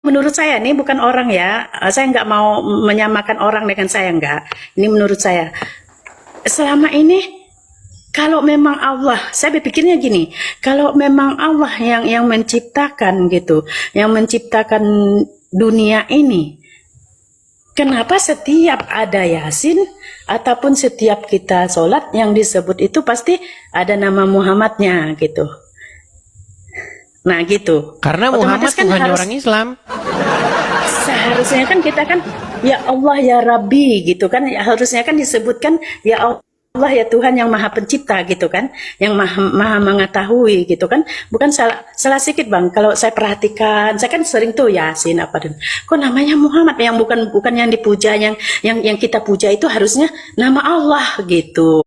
menurut saya nih bukan orang ya, saya nggak mau menyamakan orang dengan saya, nggak. Ini menurut saya. Selama ini kalau memang Allah, saya berpikirnya gini, kalau memang Allah yang menciptakan gitu, yang menciptakan dunia ini, kenapa setiap ada Yasin ataupun setiap kita sholat yang disebut itu pasti ada nama Muhammadnya gitu. Nah gitu. Karena Muhammad Otomatis kan Tuhannya harus, orang Islam. seharusnya kan kita kan ya Allah ya Rabbi gitu kan, harusnya kan disebutkan ya Allah ya Tuhan yang maha pencipta gitu kan, yang maha mengetahui gitu kan. Bukan salah sedikit bang, kalau saya perhatikan, saya kan sering tuh Yasin apa dan kok namanya Muhammad, yang bukan yang dipuja, yang kita puja itu harusnya nama Allah gitu.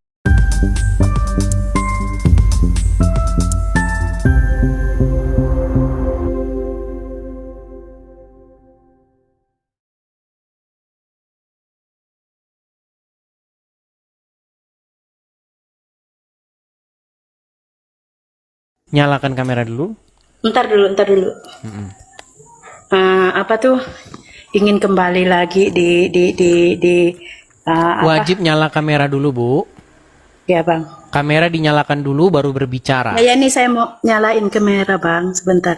Nyalakan kamera dulu. Ntar dulu. Apa tuh, ingin kembali lagi apa Wajib nyala kamera dulu, Bu. ya bang. Kamera dinyalakan dulu baru berbicara. Ya ini saya mau nyalain kamera bang, sebentar.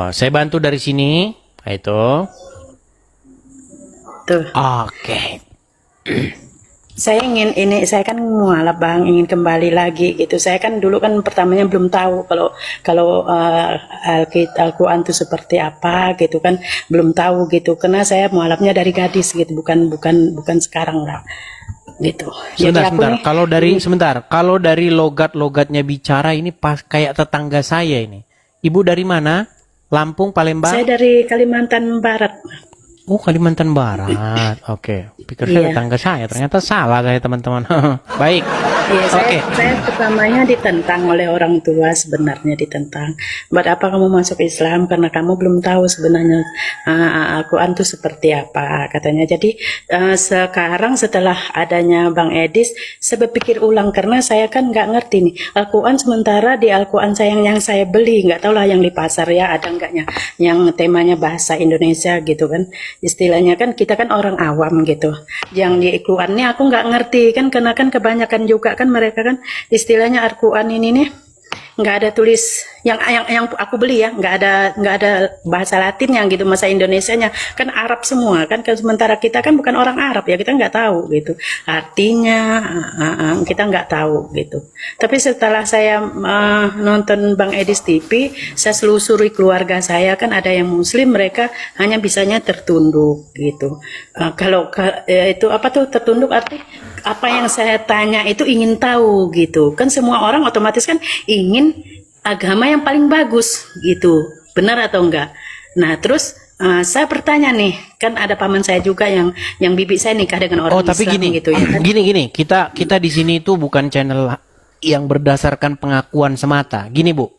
Saya bantu dari sini. Itu. Tuh. Oke. Saya kan mualaf bang, ingin kembali lagi gitu. Saya kan dulu kan pertamanya belum tahu kalau Al-Quran itu seperti apa gitu kan, belum tahu gitu. Karena saya mualafnya dari gadis gitu, bukan sekarang lah gitu. Sebentar. Kalau dari logatnya bicara ini pas kayak tetangga saya ini. Ibu dari mana? Lampung, Palembang? Saya dari Kalimantan Barat. Oh, Kalimantan Barat. Oke. Pikir saya tetangga saya. Ternyata salah saya, teman-teman. Baik. Iya, saya pertamanya ditentang oleh orang tua, sebenarnya ditentang. Buat apa kamu masuk Islam? Karena kamu belum tahu sebenarnya Al-Quran itu seperti apa, katanya. Jadi sekarang setelah adanya Bang Edis, saya berpikir ulang karena saya kan nggak ngerti nih Al-Quran. Sementara di Al-Quran yang saya beli, nggak tahu lah yang di pasar ya ada nggaknya, yang temanya bahasa Indonesia gitu kan. Istilahnya kan kita kan orang awam gitu. Yang di Al-Qurannya aku nggak ngerti kan, karena kan kebanyakan juga kan mereka kan istilahnya Al-Quran ini nih nggak ada tulis yang aku beli ya, nggak ada bahasa Latinnya gitu, bahasa Indonesianya kan Arab semua kan, sementara kita kan bukan orang Arab ya, kita nggak tahu gitu artinya, kita nggak tahu gitu. Tapi setelah saya nonton Bang Edis TV, saya selusuri keluarga saya kan ada yang Muslim, mereka hanya bisanya tertunduk gitu. Kalau itu apa tuh tertunduk, arti apa yang saya tanya itu ingin tahu gitu kan. Semua orang otomatis kan ingin agama yang paling bagus gitu, benar atau enggak. Nah terus saya bertanya nih, kan ada paman saya juga yang bibi saya nikah dengan orang tapi Islam gini, gitu ya kan? gini, kita di sini itu bukan channel yang berdasarkan pengakuan semata. Gini Bu,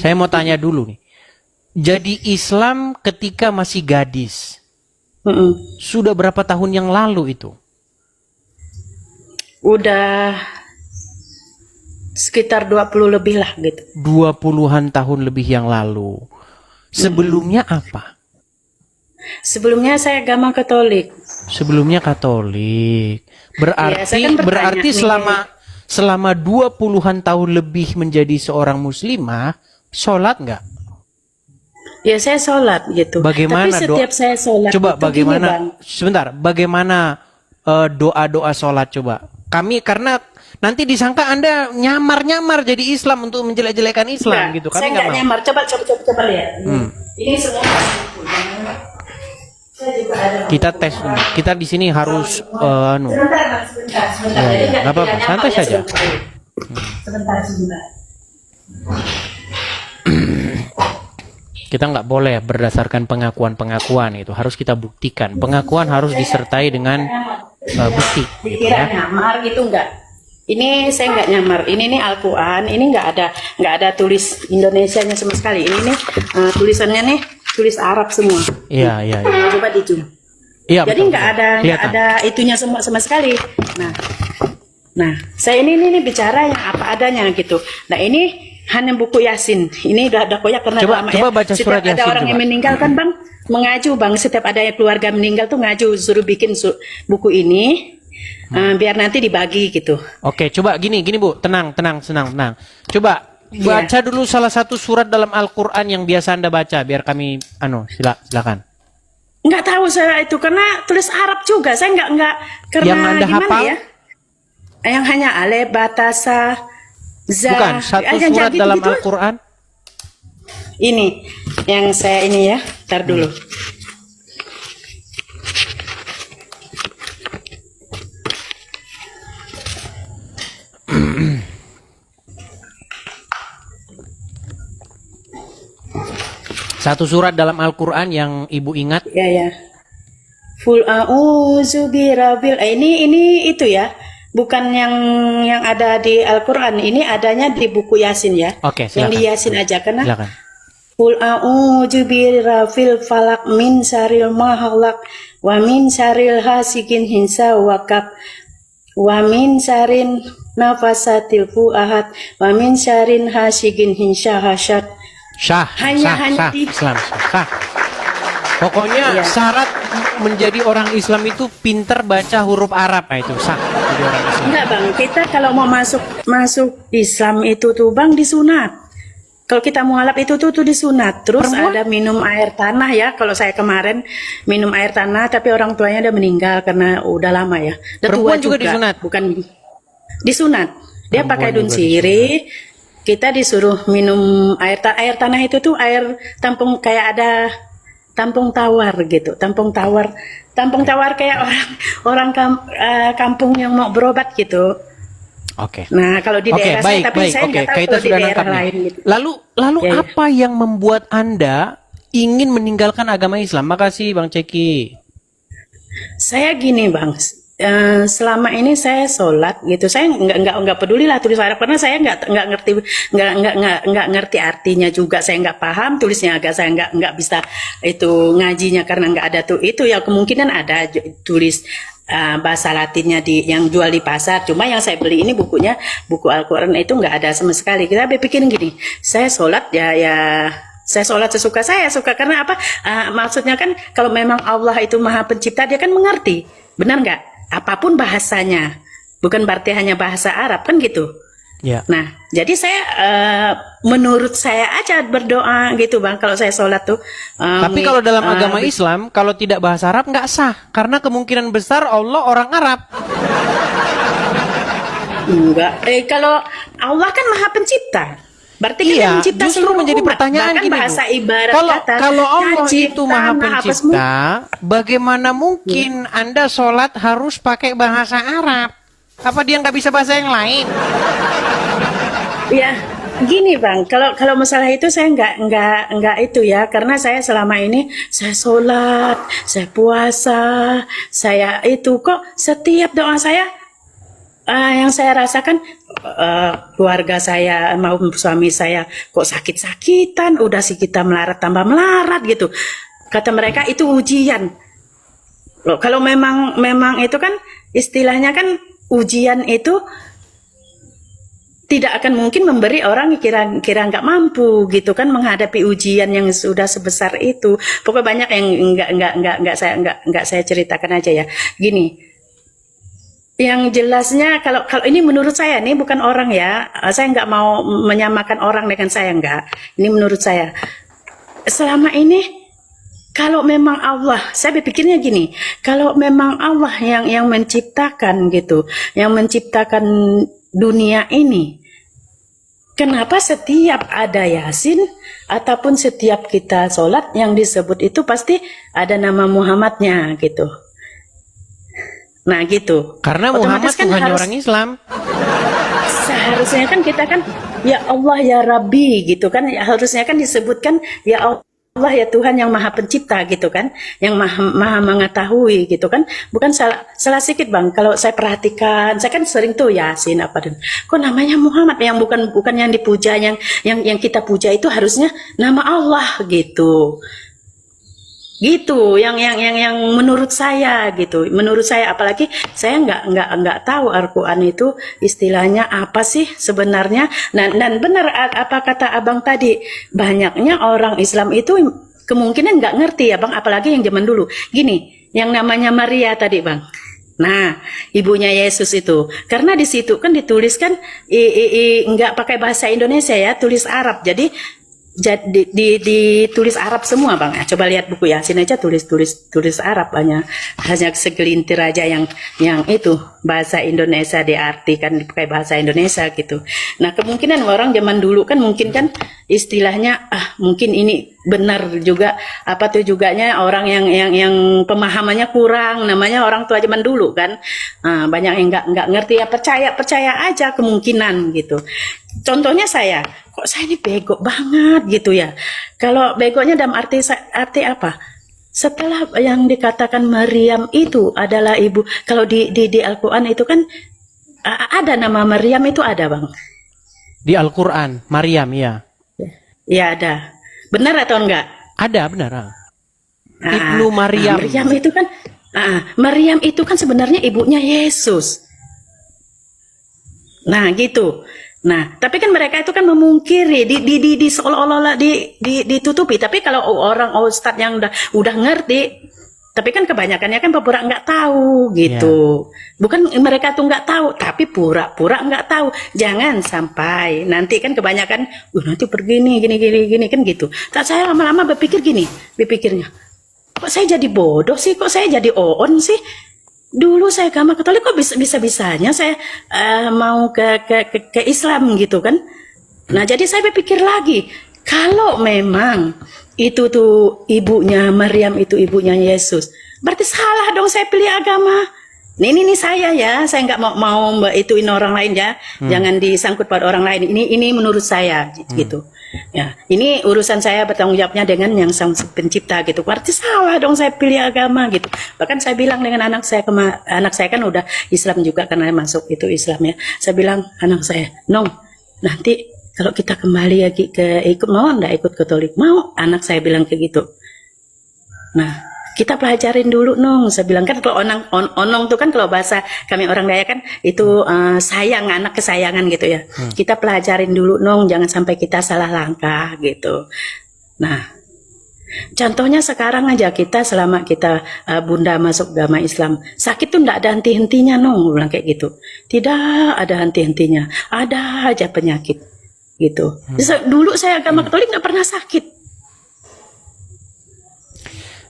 saya mau tanya dulu nih. Jadi Islam ketika masih gadis, sudah berapa tahun yang lalu itu? Udah sekitar 20 lebih lah gitu. 20-an tahun lebih yang lalu. Sebelumnya apa? Sebelumnya saya agama Katolik. Sebelumnya Katolik. Ya, saya kan Berarti bertanya selama 20-an tahun lebih menjadi seorang muslimah, sholat nggak? Ya saya sholat gitu. Bagaimana tapi setiap saya sholat coba itu bagaimana gini, Bang. sebentar, bagaimana doa-doa sholat coba? Kami karena nanti disangka Anda nyamar-nyamar jadi Islam untuk menjelek-jelekan Islam Enggak, gitu. Kami saya nggak nggak mau. nyamar. Coba lihat. Ini semua saya juga ada. Kita tes dulu. Kita di sini harus Sebentar. Ya, Jadi nggak apa-apa, tidak santai nyamar ya, saja. Sebentar. Kita nggak boleh berdasarkan pengakuan itu, harus kita buktikan. Pengakuan harus disertai dengan bukti gitu Dikira ya. nyamar gitu enggak. Ini saya nggak nyamar. Ini nih Al-Quran. Ini nggak ada tulis Indonesianya sama sekali. Ini nih tulisannya nih tulis Arab semua. Iya. Coba di zoom. Iya. Jadi betul, nggak betul. ada itunya sama sekali. Nah, saya ini bicara yang apa adanya gitu. Nah ini hanya buku Yasin. Ini udah koyak karena Coba- lama coba ya. baca Setiap surat ada Yasin, orang coba. yang meninggal kan Bang, mengaju Bang. Setiap ada yang keluarga meninggal tuh ngaju, suruh bikin buku ini, biar nanti dibagi gitu. Oke, coba gini Bu, tenang. Coba Iya. baca dulu salah satu surat dalam Al-Quran yang biasa Anda baca, biar kami, silakan. Nggak tahu saya itu karena tulis Arab juga. Saya nggak karena Yang Anda gimana hafal? ya? Yang hanya alif, batasa, za. Bukan, satu yang surat gitu-gitu. dalam Al-Quran. Ini yang saya ini ya. Ntar dulu. Satu surat dalam Al-Quran yang Ibu ingat. Ya. Full a'udzu birabbil. Ini itu ya. Bukan yang ada di Al-Qur'an. Ini adanya di buku Yasin ya. Oke, Yang di silakan. Yasin aja karena Silakan. Qul a'udzu birabbil falaq min syarril ma khalaq wa min syarril hasikin hinsa waqab wa min syarrin nafasatil fuahad wa min syarrin hasikin hinsa hasad. Sah, Hanya di- Islam, sah. Pokoknya Iya. syarat menjadi orang Islam itu pinter baca huruf Arab, itu sah jadi orang Islam. Enggak Bang, kita kalau mau masuk Islam itu tuh Bang disunat. Kalau kita mualaf itu tuh disunat. Terus Perempuan? ada minum air tanah ya. Kalau saya kemarin minum air tanah tapi orang tuanya udah meninggal karena udah lama ya. Udah Perempuan tua juga disunat? Bukan disunat. Dia Perempuan pakai juga daun sirih. Kita disuruh minum air tanah itu tuh air tampung kayak ada tampung tawar gitu. Tampung tawar kayak orang kampung yang mau berobat gitu. Oke. Nah, kalau di Oke, daerah baik, saya, tapi baik. saya Oke, nggak tahu kita kalau di sudah daerah nangkap nih. lain gitu. Lalu Ya, ya. apa yang membuat Anda ingin meninggalkan agama Islam? Makasih Bang Ceki. Saya gini Bang, selama ini saya sholat gitu, saya nggak peduli lah tulis Arab karena saya nggak ngerti artinya juga, saya nggak paham tulisnya, agak saya nggak bisa itu ngajinya karena nggak ada tuh itu ya, kemungkinan ada tulis bahasa Latinnya yang jual di pasar, cuma yang saya beli ini bukunya buku Al-Quran itu nggak ada sama sekali. Kita berpikir gini, saya sholat ya saya sholat sesuka saya suka karena apa? Maksudnya kan kalau memang Allah itu Maha Pencipta, dia kan mengerti, benar nggak? Apapun bahasanya, bukan berarti hanya bahasa Arab kan gitu. Ya. Nah, jadi saya menurut saya aja berdoa gitu Bang. Kalau saya sholat tuh. Tapi kalau dalam agama Islam, kalau tidak bahasa Arab nggak sah, karena kemungkinan besar Allah orang Arab. Enggak. Kalau Allah kan Maha Pencipta. Berarti kan yang Iya, mencipta justru seluruh menjadi umat. pertanyaan Bahkan gini, Bu. bahasa ibarat kata. Kalau Allah cipta, itu Maha apa semua. Pencipta, bagaimana mungkin Anda sholat harus pakai bahasa Arab? Apa dia nggak bisa bahasa yang lain? Ya, gini Bang, kalau masalah itu saya nggak itu ya, karena saya selama ini saya sholat, saya puasa, saya itu kok setiap doa saya yang saya rasakan keluarga saya mau suami saya kok sakit-sakitan, udah sih kita melarat tambah melarat gitu. Kata mereka itu ujian. Loh, kalau memang itu kan istilahnya kan ujian itu tidak akan mungkin memberi orang kira-kira nggak mampu gitu kan menghadapi ujian yang sudah sebesar itu. Pokoknya banyak yang nggak saya ceritakan aja ya. Gini, yang jelasnya kalau ini menurut saya nih bukan orang ya, saya nggak mau menyamakan orang dengan saya, nggak. Ini menurut saya. Selama ini kalau memang Allah, saya berpikirnya gini, kalau memang Allah yang menciptakan gitu, yang menciptakan dunia ini, kenapa setiap ada Yasin ataupun setiap kita sholat yang disebut itu pasti ada nama Muhammadnya gitu. Nah gitu. Karena Muhammad Otomatis kan Tuhannya harus- orang Islam. Seharusnya kan kita kan ya Allah ya Rabbi gitu kan, harusnya kan disebutkan ya Allah ya Tuhan yang Maha Pencipta gitu kan, yang maha mengetahui gitu kan. Bukan salah sedikit Bang, kalau saya perhatikan, saya kan sering tuh Yasin apa dan kok namanya Muhammad, yang bukan yang dipuja, yang kita puja itu harusnya nama Allah gitu. Gitu, yang menurut saya gitu, menurut saya, apalagi saya nggak tahu Al-Quran itu istilahnya apa sih sebenarnya. Dan benar apa kata abang tadi, banyaknya orang Islam itu kemungkinan nggak ngerti ya bang, apalagi yang zaman dulu. Gini, yang namanya Maria tadi bang. Nah, ibunya Yesus itu, karena di situ kan dituliskan nggak pakai bahasa Indonesia ya, tulis Arab. Jadi ditulis Arab semua bang. Coba lihat buku Yasin aja tulis Arab, hanya segelintir aja yang itu bahasa Indonesia diartikan pakai bahasa Indonesia gitu. Nah kemungkinan orang zaman dulu kan mungkin kan istilahnya mungkin ini benar juga apa tuh juganya orang yang pemahamannya kurang, namanya orang tua zaman dulu kan. Banyak yang nggak ngerti ya, percaya aja kemungkinan gitu. Contohnya saya, kok saya ini bego banget gitu ya. Kalau begonya dalam arti apa? Setelah yang dikatakan Maryam itu adalah ibu, kalau di Al-Quran itu kan ada nama Maryam itu ada bang. Di Al-Quran, Maryam ya. Ya ada. Benar atau enggak? Ada, benar. Ibnu Maryam. Maryam itu kan sebenarnya ibunya Yesus. Nah gitu. Nah, tapi kan mereka itu kan memungkiri, di seolah-olah ditutupi. Tapi kalau orang ustadz yang udah ngerti, tapi kan kebanyakannya kan pura nggak tahu gitu. Bukan mereka tuh nggak tahu, tapi pura-pura nggak tahu. Jangan sampai nanti kan kebanyakan, nanti pergi nih gini kan gitu. Tak saya lama-lama berpikirnya, kok saya jadi bodoh sih, kok saya jadi on sih. Dulu saya agama Katolik kok bisa-bisanya saya mau ke Islam gitu kan. Nah jadi saya berpikir lagi, kalau memang itu tuh ibunya Maryam itu ibunya Yesus, berarti salah dong saya pilih agama. Ini saya ya, saya nggak mau ituin orang lain ya, jangan disangkut pada orang lain. Ini menurut saya gitu. Ya, ini urusan saya bertanggung jawabnya dengan yang sang pencipta gitu. Berarti salah dong saya pilih agama gitu. Bahkan saya bilang dengan anak saya kan udah Islam juga karena masuk itu Islam ya. Saya bilang anak saya, Nong, nanti kalau kita kembali lagi ke mau nggak ikut Katolik? Mau, anak saya bilang kayak gitu. Nah, kita pelajarin dulu Nong, saya bilang kan kalau onong tuh kan kalau bahasa kami orang Dayak kan itu sayang, anak kesayangan gitu ya. Kita pelajarin dulu Nong, jangan sampai kita salah langkah gitu. Nah, contohnya sekarang aja kita selama kita bunda masuk agama Islam, sakit tuh enggak ada henti-hentinya Nong, bilang kayak gitu. Tidak ada henti-hentinya, ada aja penyakit gitu. Dulu saya agama Katolik nggak pernah sakit.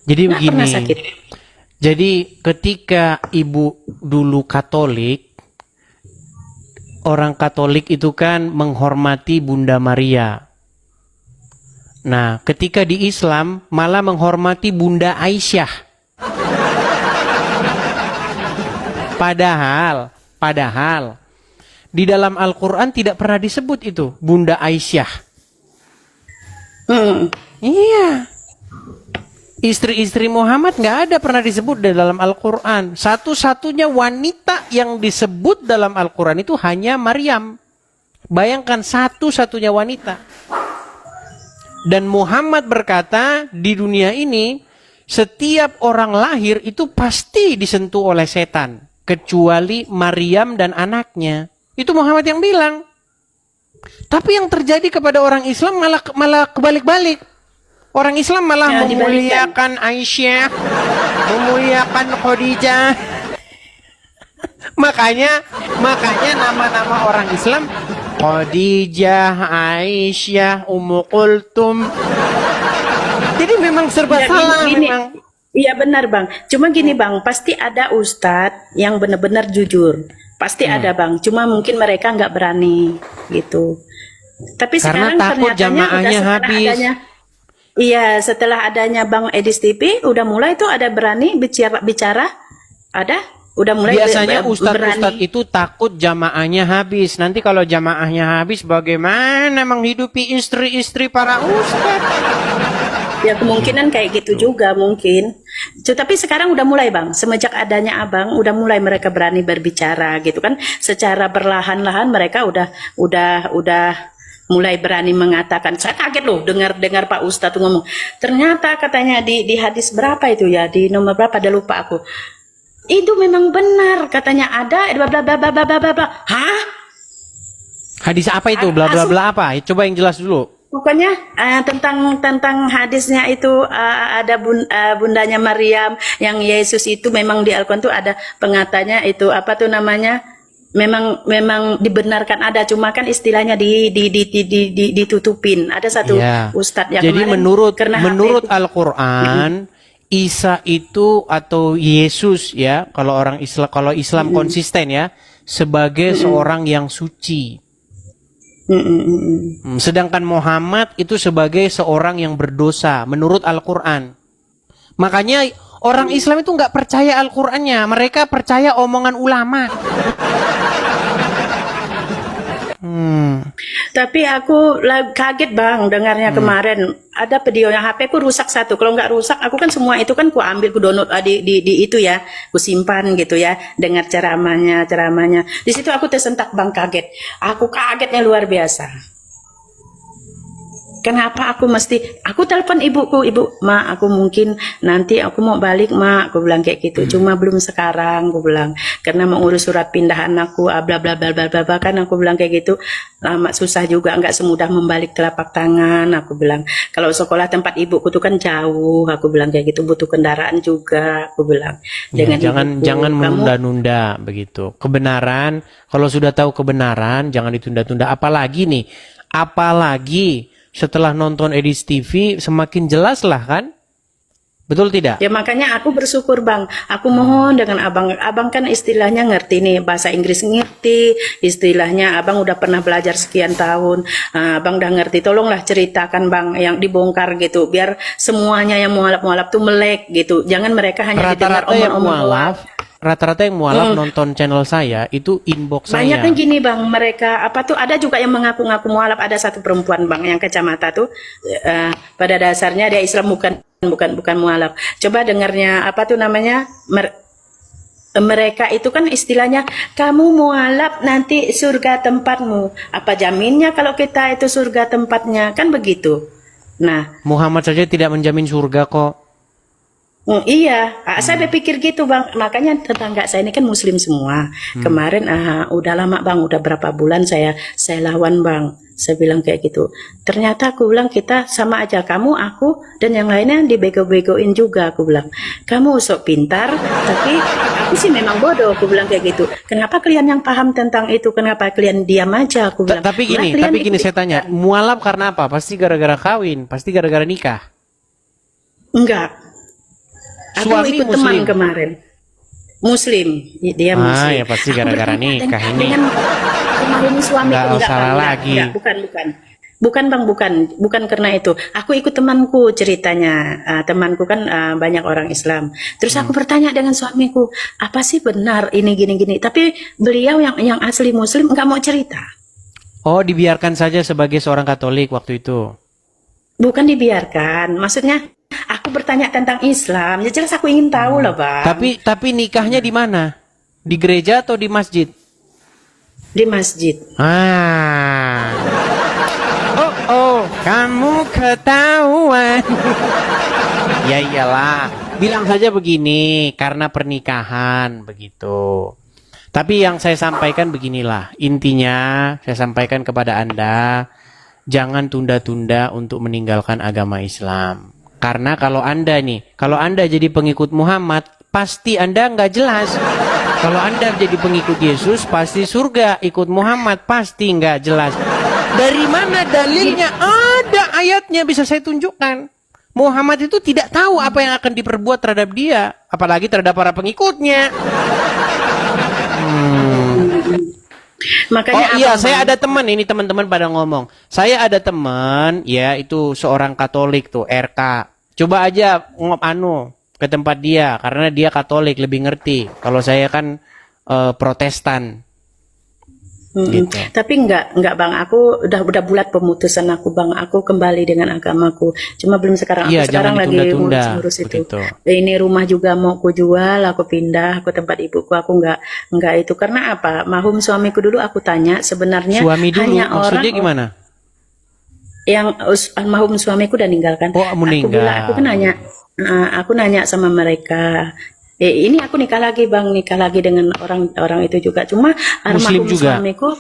Jadi begini, jadi ketika ibu dulu Katolik, orang Katolik itu kan menghormati Bunda Maria. Nah, ketika di Islam malah menghormati Bunda Aisyah. Padahal di dalam Al-Quran tidak pernah disebut itu Bunda Aisyah. Iya. Istri-istri Muhammad nggak ada pernah disebut di dalam Al-Quran. Satu-satunya wanita yang disebut dalam Al-Quran itu hanya Maryam. Bayangkan satu-satunya wanita. Dan Muhammad berkata di dunia ini setiap orang lahir itu pasti disentuh oleh setan. Kecuali Maryam dan anaknya. Itu Muhammad yang bilang. Tapi yang terjadi kepada orang Islam malah kebalik-balik. Orang Islam malah memuliakan Aisyah, memuliakan Khadijah. makanya nama-nama orang Islam Khadijah, Aisyah, Ummu Kulthum. Jadi memang serba salah memang. Iya benar bang. Cuma gini bang, pasti ada ustadz yang benar-benar jujur. Pasti ada bang. Cuma mungkin mereka nggak berani gitu. Tapi karena sekarang takut jamaahnya habis. Iya, setelah adanya Bang Edis TV, udah mulai tuh ada berani bicara, udah mulai biasanya ustadz itu takut jamaahnya habis. Nanti kalau jamaahnya habis, bagaimana menghidupi istri-istri para ustadz? Ya kemungkinan kayak gitu juga mungkin. Tapi sekarang udah mulai bang, semenjak adanya abang, udah mulai mereka berani berbicara gitu kan. Secara perlahan-lahan mereka udah mulai berani mengatakan. Saya kaget loh dengar Pak Ustadz tuh ngomong. Ternyata katanya di hadis berapa itu ya, di nomor berapa, ada lupa aku. Itu memang benar katanya ada bla bla bla bla bla bla bla. Hah? Hadis apa itu? Bla bla bla apa? Coba yang jelas dulu. Pokoknya tentang hadisnya itu ada bundanya Maryam yang Yesus itu memang di Al-Quran tuh ada pengatanya itu apa tuh namanya, memang dibenarkan ada, cuma kan istilahnya ditutupin. Ada satu ustadz yang jadi kemarin, menurut Al-Quran Isa itu atau Yesus ya, kalau Islam konsisten ya, sebagai seorang yang suci. Sedangkan Muhammad itu sebagai seorang yang berdosa menurut Al-Quran. Makanya orang Islam itu nggak percaya Al-Qurannya, mereka percaya omongan ulama. Tapi aku kaget Bang dengarnya kemarin ada videonya, HP ku rusak satu. Kalau nggak rusak, aku kan semua itu kan ku ambil, ku download di itu ya, ku simpan gitu ya. Dengar ceramahnya. Di situ aku tersentak Bang, kaget. Aku kagetnya luar biasa. Kenapa aku telepon ibuku, ibu, Ma, aku mungkin nanti aku mau balik, Ma, aku bilang kayak gitu. Cuma belum sekarang, aku bilang, karena mau urus surat pindahan aku, bla bla bla bla bla, kan aku bilang kayak gitu. Lama susah juga, nggak semudah membalik telapak tangan, aku bilang. Kalau sekolah tempat ibuku tuh kan jauh, aku bilang kayak gitu, butuh kendaraan juga, aku bilang. Jangan menunda-nunda begitu. Kebenaran, kalau sudah tahu kebenaran, jangan ditunda-tunda. Apalagi setelah nonton Edis TV semakin jelas lah kan? Betul tidak? Ya makanya aku bersyukur Bang. Aku mohon dengan Abang kan istilahnya ngerti nih, bahasa Inggris ngerti, istilahnya Abang udah pernah belajar sekian tahun, Abang udah ngerti. Tolonglah ceritakan Bang yang dibongkar gitu, biar semuanya yang mualaf-mualaf tuh melek gitu. Jangan mereka hanya didengar omong-omong. Rata-rata yang mualaf nonton channel saya itu inbox saya. Banyak kan gini Bang, mereka apa tuh, ada juga yang mengaku-ngaku mualaf. Ada satu perempuan Bang yang kacamata tuh, pada dasarnya dia Islam, bukan mualaf. Coba dengarnya apa tuh namanya, mereka itu kan istilahnya, kamu mualaf nanti surga tempatmu. Apa jaminnya kalau kita itu surga tempatnya, kan begitu. Nah, Muhammad saja tidak menjamin surga kok. Iya, saya berpikir gitu Bang. Makanya tetangga saya ini kan Muslim semua. Kemarin udah lama Bang, udah berapa bulan saya lawan Bang. Saya bilang kayak gitu. Ternyata aku bilang kita sama aja, kamu, aku, dan yang lainnya dibego-begoin juga. Aku bilang, kamu sok pintar, tapi aku sih memang bodoh. Aku bilang kayak gitu. Kenapa kalian yang paham tentang itu? Kenapa kalian diam aja? Aku bilang. Tapi gini saya tanya, mualaf karena apa? Pasti gara-gara kawin, pasti gara-gara nikah. Enggak. Aku Suami ikut Muslim. teman kemarin. Muslim, dia Muslim. Ya pasti gara-gara nikah ini. Kemarin suami Nggak salah lagi. Bukan Bang, bukan karena itu. Aku ikut temanku ceritanya. Temanku kan banyak orang Islam. Terus aku bertanya dengan suamiku, apa sih benar ini gini-gini? Tapi beliau yang asli Muslim nggak mau cerita. Oh, dibiarkan saja sebagai seorang Katolik waktu itu. Bukan dibiarkan, maksudnya aku bertanya tentang Islam, ya jelas aku ingin tahu lah Bang. Tapi nikahnya di mana? Di gereja atau di masjid? Di masjid. Oh, kamu ketahuan. Ya iyalah, bilang saja begini, karena pernikahan begitu. Tapi yang saya sampaikan beginilah, intinya saya sampaikan kepada Anda, jangan tunda-tunda untuk meninggalkan agama Islam. Karena kalau Anda jadi pengikut Muhammad, pasti Anda nggak jelas. Kalau Anda jadi pengikut Yesus, pasti surga. Ikut Muhammad, pasti nggak jelas. Dari mana dalilnya? Ada ayatnya, bisa saya tunjukkan. Muhammad itu tidak tahu apa yang akan diperbuat terhadap dia, apalagi terhadap para pengikutnya. Makanya saya ada teman, ini teman-teman pada ngomong. Saya ada teman, ya itu seorang Katolik tuh, RK. Coba aja ke tempat dia, karena dia Katolik lebih ngerti. Kalau saya kan Protestan. Gitu. Tapi enggak Bang, aku udah bulat pemutusan aku Bang, aku kembali dengan agamaku. Cuma belum sekarang, aku sekarang lagi ngurus itu. Ini rumah juga mau aku jual, aku pindah ke tempat ibuku. Aku enggak itu karena apa? Mahum suamiku dulu aku tanya sebenarnya suami dulu, hanya maksudnya orang gimana? yang almarhum suamiku udah ninggalkan. Oh, meninggal. Aku nanya sama mereka. Ini aku nikah lagi bang, nikah lagi dengan orang itu juga. Cuma Muslim almarhum juga. suamiku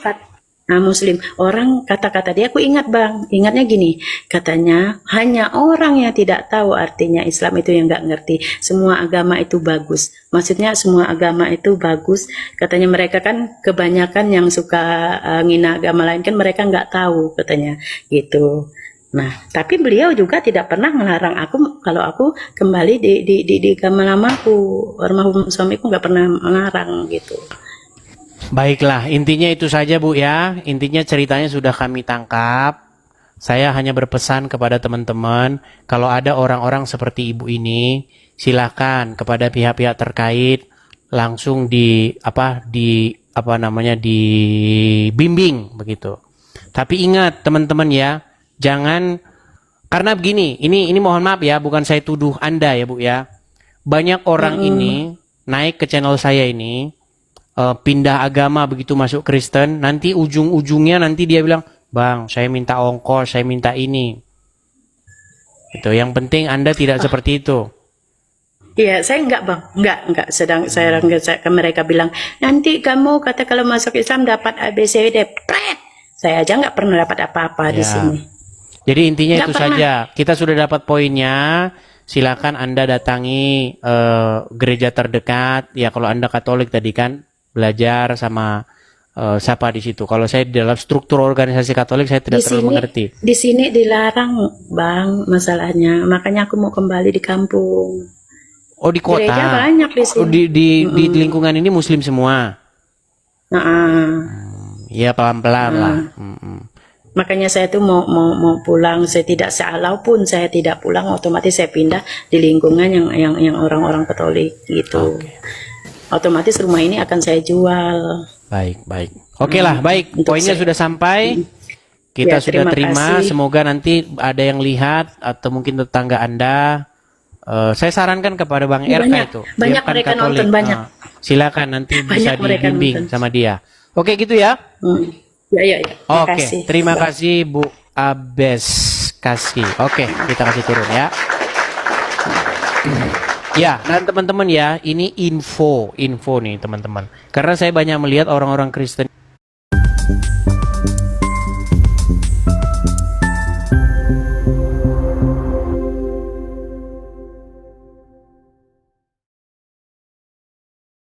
Muslim. Orang kata-kata dia, aku ingat bang, ingatnya gini, katanya hanya orang yang tidak tahu artinya Islam itu yang nggak ngerti. Semua agama itu bagus. Maksudnya semua agama itu bagus. Katanya mereka kan kebanyakan yang suka ngina agama lain kan mereka nggak tahu katanya gitu. Nah, tapi beliau juga tidak pernah melarang aku kalau aku kembali di agama lamaku. Almarhum suamiku nggak pernah melarang gitu. Baiklah, intinya itu saja Bu ya. Intinya ceritanya sudah kami tangkap. Saya hanya berpesan kepada teman-teman, kalau ada orang-orang seperti Ibu ini, silakan kepada pihak-pihak terkait langsung dibimbing begitu. Tapi ingat teman-teman ya, jangan, karena begini, ini mohon maaf ya, bukan saya tuduh Anda ya Bu ya. Banyak orang ini naik ke channel saya ini, pindah agama begitu masuk Kristen, nanti ujung-ujungnya nanti dia bilang, bang saya minta ongkos, saya minta ini. Itu yang penting Anda tidak seperti itu. Iya, saya enggak bang, enggak. Ke mereka bilang, nanti kamu kata kalau masuk Islam dapat ABCD, pret. Saya aja enggak pernah dapat apa-apa di sini. Jadi intinya Nggak itu pernah. saja. Kita sudah dapat poinnya. Silakan Anda datangi gereja terdekat. Ya kalau Anda Katolik tadi kan belajar sama siapa di situ. Kalau saya dalam struktur organisasi Katolik saya tidak terlalu mengerti. Di sini dilarang bang masalahnya. Makanya aku mau kembali di kampung. Oh di kota. Gereja banyak di sini. Oh, di lingkungan ini Muslim semua. Ya pelan-pelan lah. Makanya saya tuh mau pulang. Saya tidak pun saya tidak pulang, otomatis saya pindah di lingkungan yang orang-orang Katolik gitu. Otomatis rumah ini akan saya jual. Baik. Oke lah, baik. Poinnya sudah sampai. Kita Ya, sudah terima terima. kasih. Semoga nanti ada yang lihat atau mungkin tetangga Anda. Saya sarankan kepada Bang RK itu. Banyak biarkan mereka Katolik. nonton, banyak. Silakan nanti bisa Banyak mereka dibimbing nonton. sama dia. Oke gitu ya. Ya. Oke, Makasih. terima kasih Bu Abes kasih. Oke, kita kasih turun ya. Ya, dan teman-teman ya, ini info nih teman-teman. Karena saya banyak melihat orang-orang Kristen